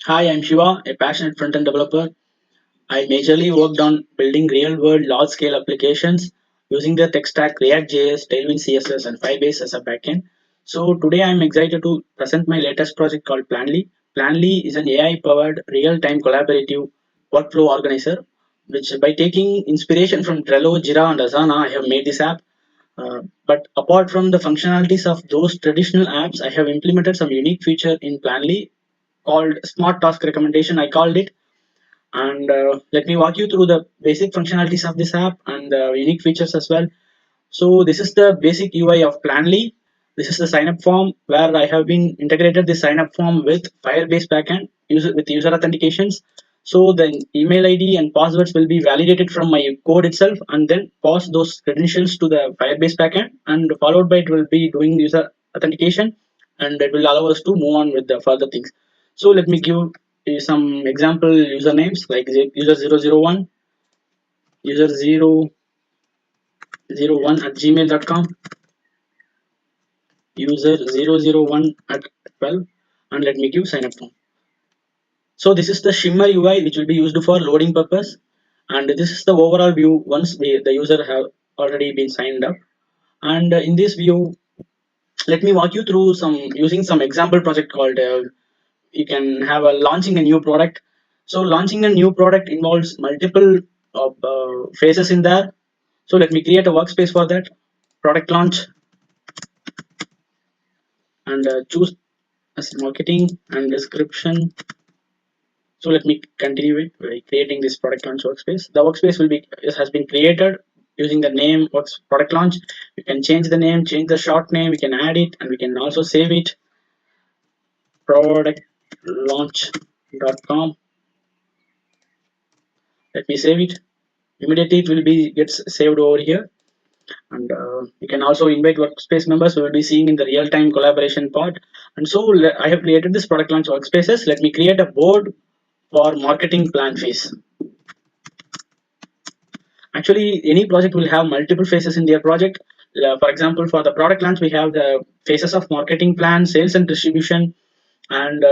Hi, I'm Shiva, a passionate front-end developer. I majorly worked on building real-world large-scale applications using the tech stack React.js, Tailwind CSS, and Firebase as a backend. So today I'm excited to present my latest project called Planly. Planly is an AI-powered real-time collaborative workflow organizer, which by taking inspiration from Trello, Jira, and Asana, I have made this app. But apart from the functionalities of those traditional apps, I have implemented some unique feature in Planly called Smart Task Recommendation. I called it, and let me walk you through the basic functionalities of this app and the unique features as well. So this is the basic UI of Planly. This is the sign up form where I have been integrated the sign up form with Firebase backend with user authentications. So the email ID and passwords will be validated from my code itself and then pass those credentials to the Firebase backend, and followed by it will be doing user authentication, and it will allow us to move on with the further things. So let me give you some example usernames like user 001, user 001 at gmail.com, user 001 at 12, and let me give sign up form. So this is the Shimmer UI which will be used for loading purpose, and this is the overall view once the user have already been signed up. And in this view, let me walk you through some using some example project called you can have a launching a new product. So launching a new product involves multiple phases in there. So let me create a workspace for that. Product launch, and choose as marketing and description. So let me continue it by creating this product launch workspace. The workspace will be it has been created using the name works product launch. We can change the name, change the short name, we can add it, and we can also save it. Productlaunch.com. Let me save it. Immediately it will be gets saved over here, and you can also invite workspace members. We will be seeing in the real-time collaboration part. And so I have created this product launch workspaces. Let me create a board for marketing plan phase. Actually, any project will have multiple phases in their project. For example, for the product launch, we have the phases of marketing plan, sales and distribution, and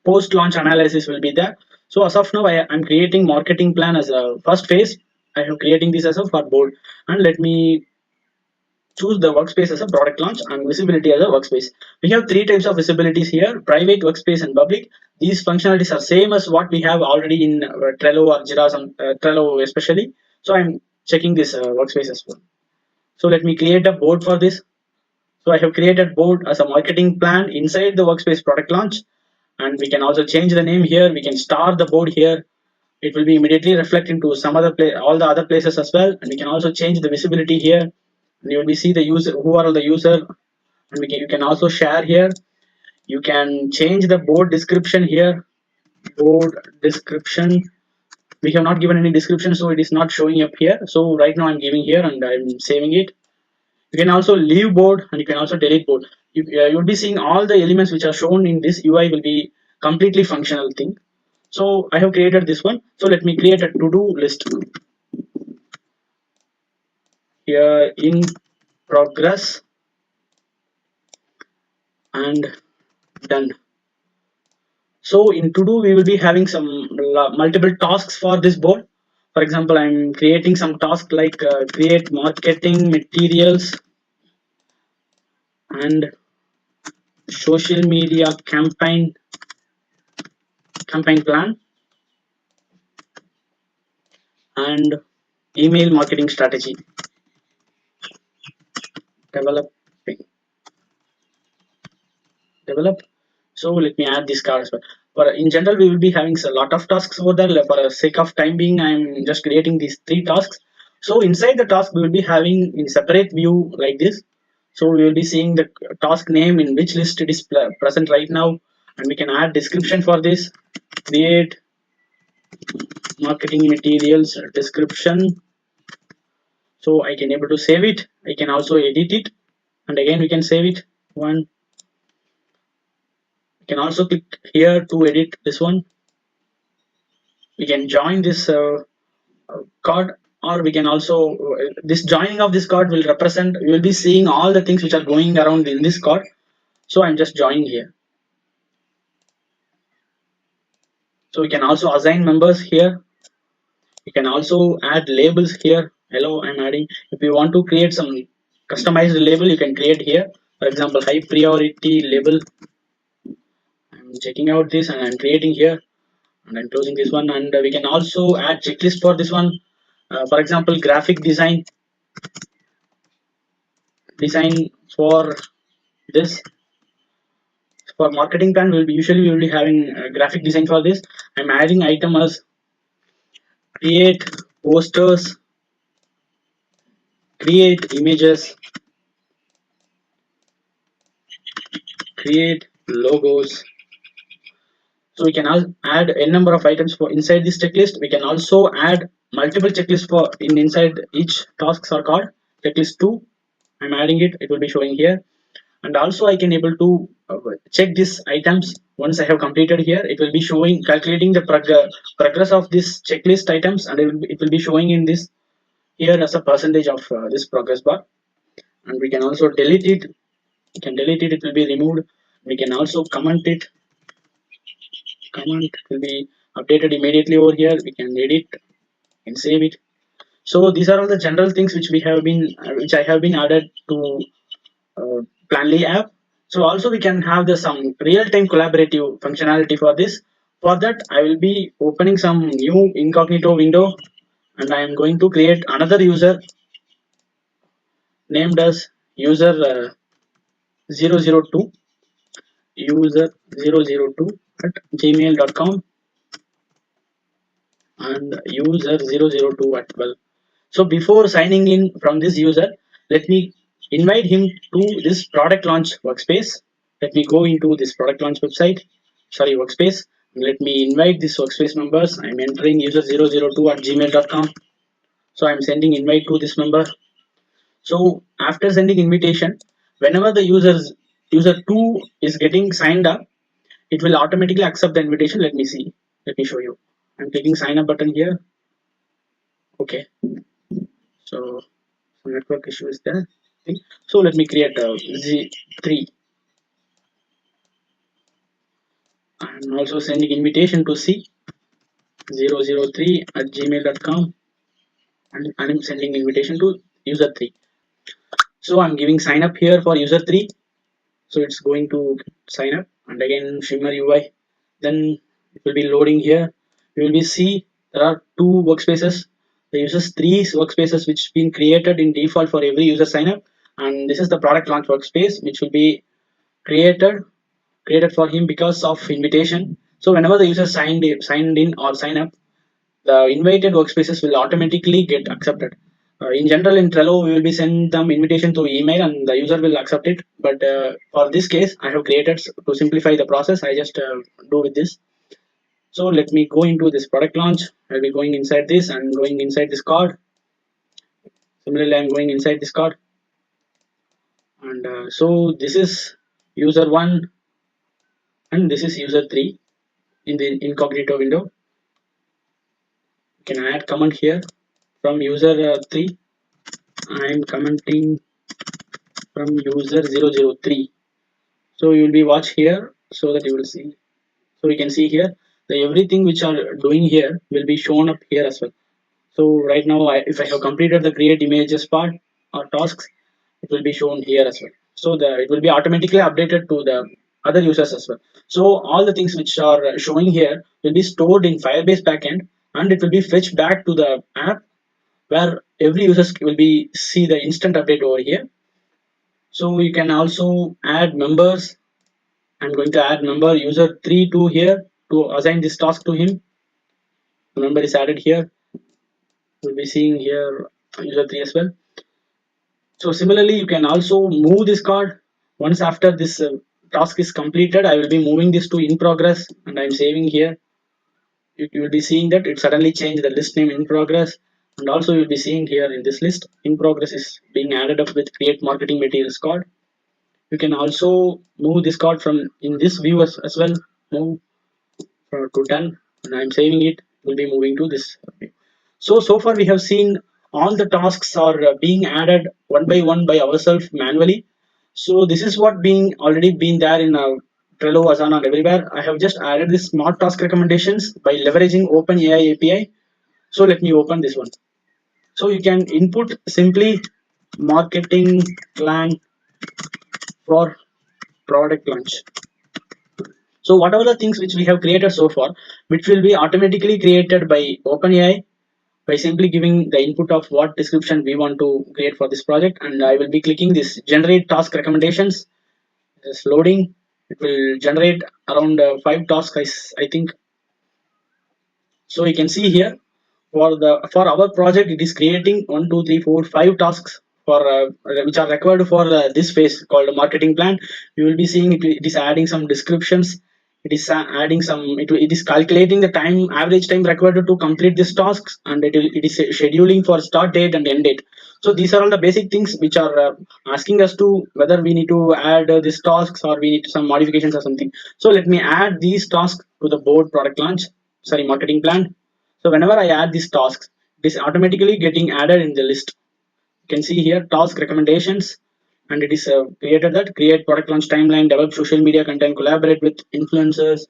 post launch analysis will be there. So as of now, I'm creating marketing plan as a first phase. I am creating this as a for board, and let me choose the workspace as a product launch and visibility as a workspace. We have three types of visibilities here: private, workspace, and public. These functionalities are same as what we have already in Trello or Jira, Trello especially. So I'm checking this workspace as well. So let me create a board for this. So I have created board as a marketing plan inside the workspace product launch, and we can also change the name here. We can star the board here. It will be immediately reflect into some other place, all the other places as well, and we can also change the visibility here. And you will be see the user who are the user, and you can also share here. You can change the board description here. Board description. We have not given any description, so it is not showing up here. So right now I'm giving here and I'm saving it. You can also leave board and you can also delete board. You'll be seeing all the elements which are shown in this UI will be completely functional thing. So I have created this one. So let me create a to-do list here in progress and done. So in to-do, we will be having some multiple tasks for this board. For example, I'm creating some task like create marketing materials and social media campaign plan and email marketing strategy developing develop. So let me add this card as well. But in general, we will be having a lot of tasks over there. For the sake of time being, I'm just creating these three tasks. So inside the task, we will be having in separate view like this. So we will be seeing the task name in which list it is present right now, and we can add description for this. Create marketing materials description. So I can able to save it. I can also edit it, and again we can save it. One. You can also click here to edit this one. We can join this card, or we can also this joining of this card will represent, you will be seeing all the things which are going around in this card. So I'm just joining here. So we can also assign members here. You can also add labels here. Hello, I'm adding. If you want to create some customized label, you can create here. For example, high priority label. I'm checking out this and I'm creating here, and I'm closing this one. And we can also add checklist for this one. For example, graphic design for this. For marketing plan, we will be having graphic design for this. I'm adding item as create posters, create images, create logos. So we can add a number of items for inside this checklist. We can also add multiple checklists for inside each tasks are called checklist 2. I'm adding it. It will be showing here, and also I can able to check these items once I have completed here. It will be showing calculating the progress of this checklist items, and it will be showing in this here as a percentage of this progress bar. And we can also delete it. We can delete it. It will be removed. We can also comment it. Comment will be updated immediately over here. We can edit and save it. So these are all the general things which we have been which I have been added to Planly app. So also we can have the some real-time collaborative functionality for this. For that, I will be opening some new incognito window, and I am going to create another user named as user 002 user 002 at gmail.com and user 002 at 12. So before signing in from this user, let me invite him to this product launch workspace. Let me go into this product launch website, sorry, workspace. Let me invite this workspace members. I'm entering user 002 at gmail.com. So I'm sending invite to this member. So after sending invitation, whenever the user 2 is getting signed up, it will automatically accept the invitation. Let me see. Let me show you. I'm clicking sign up button here. Okay. So some network issue is there. So let me create a Z3. I'm also sending invitation to C003 at gmail.com, and I'm sending invitation to user 3. So I'm giving sign up here for user 3. So it's going to sign up, and again Shimmer UI. Then it will be loading here. You will be see there are two workspaces. The users three workspaces which been created in default for every user sign up, and this is the product launch workspace which will be created for him because of invitation. So whenever the user signed in or sign up, the invited workspaces will automatically get accepted. In general, in Trello, we will be send them invitation through email and the user will accept it. But for this case, I have created to simplify the process. I just do with this. So let me go into this product launch. I'll be going inside this and going inside this card. Similarly, I'm going inside this card. And so this is user one and this is user three in the incognito window. You can add comment here from user 3. I'm commenting from user 003. So you will be watch here so that you will see. So we can see here the everything which are doing here will be shown up here as well. So right now, if I have completed the create images part or tasks, it will be shown here as well. So it will be automatically updated to the other users as well. So all the things which are showing here will be stored in Firebase backend, and it will be fetched back to the app where every user will be see the instant update over here. So you can also add members. I'm going to add member user 3 to here to assign this task to him. The member is added here. We'll be seeing here user 3 as well. So similarly, you can also move this card. Once after this task is completed, I will be moving this to in progress and I'm saving here. You will be seeing that it suddenly changed the list name in progress, and also you'll be seeing here in this list in progress is being added up with create marketing materials card. You can also move this card from in this view as well. Move to done, and I'm saving it. Will be moving to this view. So far we have seen all the tasks are being added one by one by ourselves manually. So this is what being already been there in our Trello, Asana, and everywhere. I have just added this smart task recommendations by leveraging OpenAI API. So let me open this one. So you can input simply marketing plan for product launch. So whatever the things which we have created so far, which will be automatically created by OpenAI by simply giving the input of what description we want to create for this project, and I will be clicking this generate task recommendations. It's loading. It will generate around 5 tasks, I think. So you can see here for our project, it is creating 1, 2, 3, 4, 5 tasks for which are required for this phase called marketing plan. You will be seeing it is adding some descriptions. It is adding some. It is calculating the time, average time required to complete these tasks, and it is scheduling for start date and end date. So these are all the basic things which are asking us to whether we need to add these tasks or we need some modifications or something. So let me add these tasks to the board product launch, sorry, marketing plan. So whenever I add these tasks, it is automatically getting added in the list. You can see here task recommendations, and it is created that create product launch timeline, develop social media content, collaborate with influencers,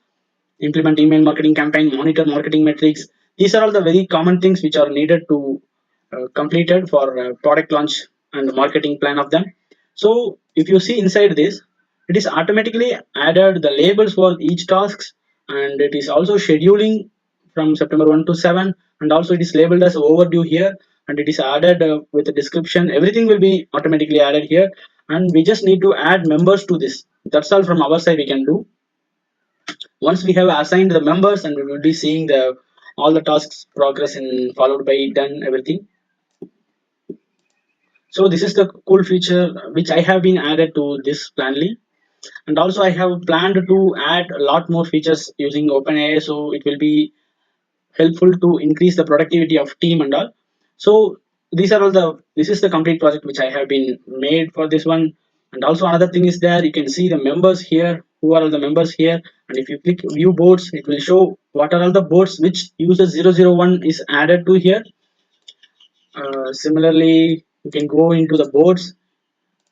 implement email marketing campaign, monitor marketing metrics. These are all the very common things which are needed to completed for product launch and the marketing plan of them. So if you see inside this, it is automatically added the labels for each tasks, and it is also scheduling from September 1 to 7, and also it is labeled as overdue here, and it is added with a description. Everything will be automatically added here, and we just need to add members to this. That's all from our side we can do. Once we have assigned the members, and we will be seeing the all the tasks progress and followed by done everything. So this is the cool feature which I have been added to this planly, and also I have planned to add a lot more features using OpenAI, so it will be helpful to increase the productivity of team and all. So these are all the this is the complete project which I have been made for this one. And also another thing is there, you can see the members here, who are all the members here, and if you click view boards, it will show what are all the boards which user 001 is added to here. Similarly, you can go into the boards.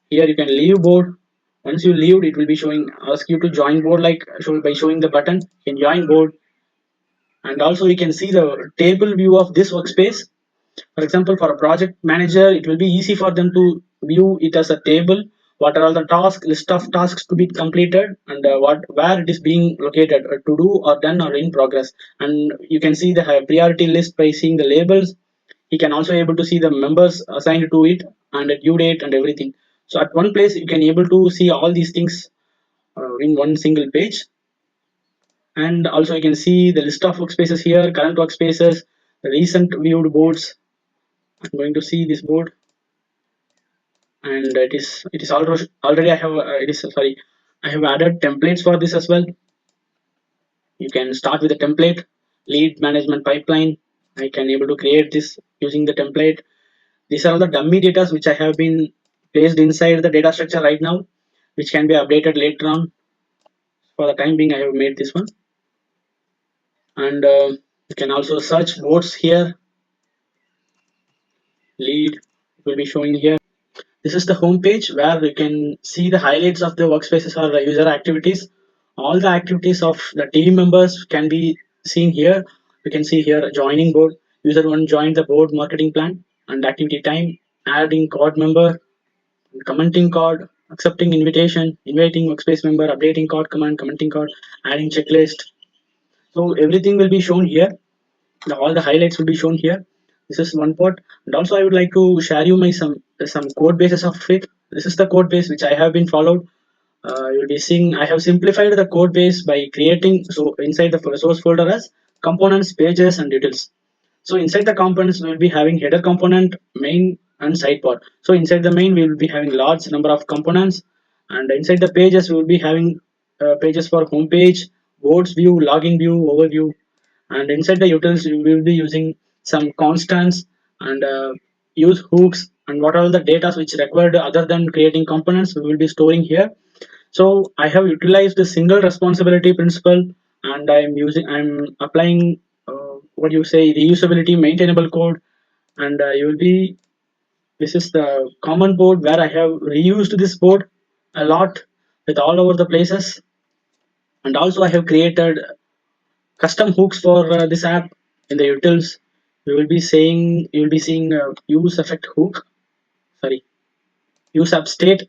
Here you can leave board. Once you leave, it will be showing ask you to join board, like by showing the button you can join board. And also you can see the table view of this workspace. For example, for a project manager, it will be easy for them to view it as a table. What are all the tasks, list of tasks to be completed, and what where it is being located, to do or done or in progress. And you can see the priority list by seeing the labels. He can also able to see the members assigned to it and the due date and everything. So at one place, you can able to see all these things in one single page. And also you can see the list of workspaces here, current workspaces, the recent viewed boards. I'm going to see this board, and it is already I have it is sorry, I have added templates for this as well. You can start with a template, lead management pipeline. I can able to create this using the template. These are all the dummy data which I have been placed inside the data structure right now, which can be updated later on. For the time being, I have made this one. And you can also search boards here. Lead will be showing here. This is the home page where you can see the highlights of the workspaces or the user activities. All the activities of the team members can be seen here. You can see here joining board. User one joined the board marketing plan and activity time, adding card member, commenting card, accepting invitation, inviting workspace member, updating card command, commenting card, adding checklist. So everything will be shown here. All the highlights will be shown here. This is one part, and also I would like to share you my some code bases of it. This is the code base which I have been followed. You'll be seeing I have simplified the code base by creating, so inside the source folder as components, pages, and details. So inside the components we will be having header component, main, and sidebar. So inside the main we will be having large number of components, and inside the pages we will be having pages for home page, boards view, login view, overview. And inside the utils we will be using some constants, and use hooks, and what are the data which required other than creating components we will be storing here. So I have utilized the single responsibility principle, and I'm applying what you say reusability maintainable code. And you will be this is the common board where I have reused this board a lot with all over the places. And also I have created custom hooks for this app in the utils. You will be seeing use effect hook, sorry, use app state.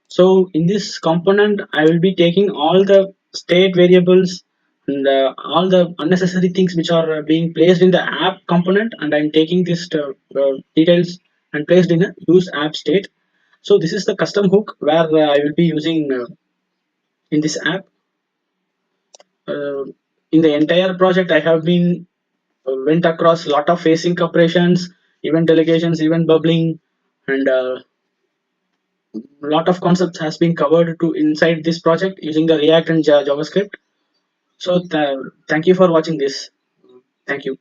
So in this component I will be taking all the state variables and all the unnecessary things which are being placed in the app component, and I'm taking this details and placed in a use app state. So this is the custom hook where I will be using in this app. uh, in the entire project I have been went across a lot of async operations, event delegations, event bubbling, and a lot of concepts has been covered to inside this project using the React and JavaScript. So thank you for watching this. Thank you.